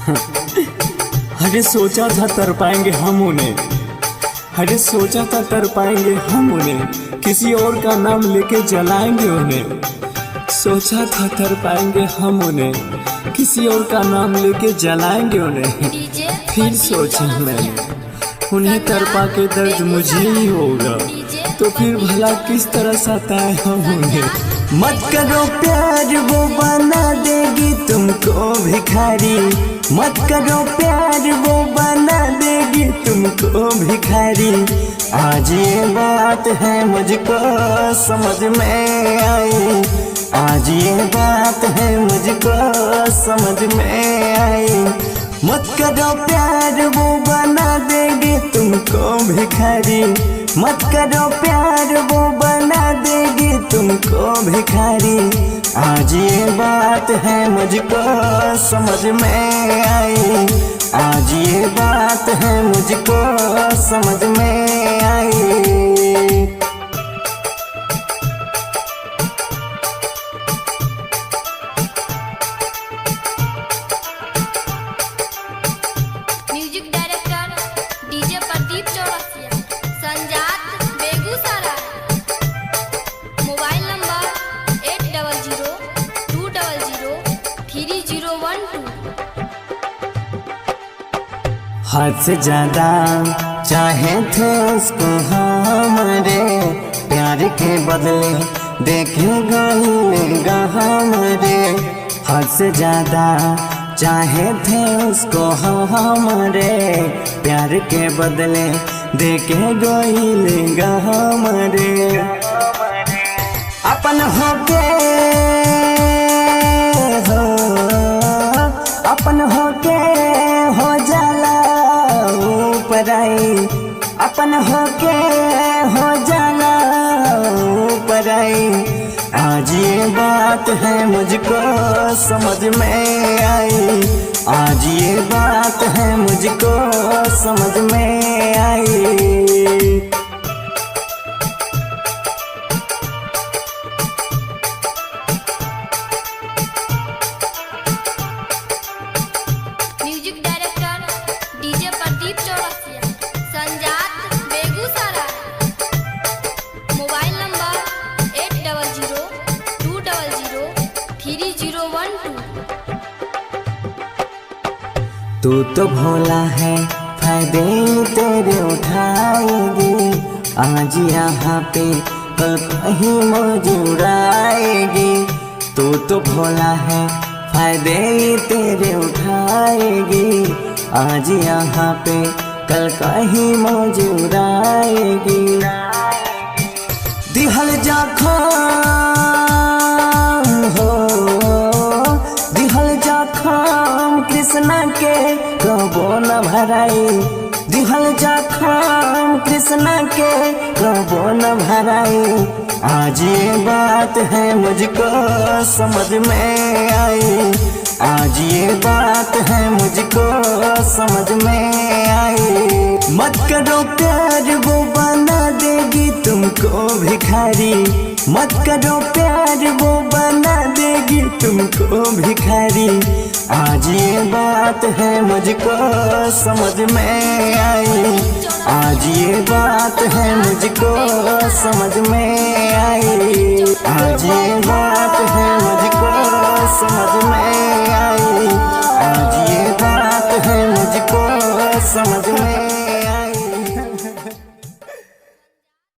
अरे सोचा था तर पाएंगे हम उन्हें, अरे सोचा था तर पाएंगे हम उन्हें, किसी और का नाम लेके जलाएंगे उन्हें। सोचा था तर पाएंगे हम उन्हें, किसी और का नाम लेके जलाएंगे उन्हें। फिर सोचा मैंने उन्हें तरपा के दर्द मुझे ही होगा, तो फिर भला किस तरह सताए हम उन्हें। मत करो प्यार वो बना देगी तुमको भिखारी, मत करो प्यार वो बना देगी तुमको भिखारी। आज ये बात है मुझको समझ में आई, आज ये बात है मुझको समझ में आई। मत करो प्यार वो बना देगी तुमको भिखारी, मत करो प्यार वो बना देगी तुमको भिखारी। आज ये बात है मुझको समझ में आई, आज ये बात है मुझको समझ में आई। Music director DJ Pradeep Chaurasia, संजात बेगूसराय। Mobile number 8002003012। हद से ज्यादा चाहे थे उसको हमारे, प्यार के बदले देखेगा लेगा हमारे। हद से ज्यादा चाहे थे उसको हमारे, प्यार के बदले देखेगा लेगा हमारे। अपन होके हो, अपन होके हो जाला ऊपर आई, अपन होके हो जाला ऊपर आई। आज ये बात है मुझको समझ में आई, आज ये बात है मुझको समझ में आई। Music director DJ Pradeep Chaurasia, संजात बेगूसराय। Mobile number 8002003012। तू तो भोला है फायदे तेरे उठाएगी, आज यहाँ पे कल कहीं मौज उड़ाएगी। तू तो भोला है फायदे तेरे उठाएगी, आज यहाँ पे कल कहीं मौज उड़ाएगी। दिहल जखम हो, दिहल जखम कृष्णा के कबो न भराई, दिहल जखम कृष्णा के कबो न भराई। आज ये बात है मुझको समझ में आई, आज ये बात है मुझको समझ में आई। मत करो प्यार वो बना देगी तुमको भिखारी, मत करो प्यार वो बना देगी तुमको भिखारी। आज ये बात है मुझको समझ में आई, आज ये बात है मुझको समझ में आई, आज ये बात है मुझको समझ में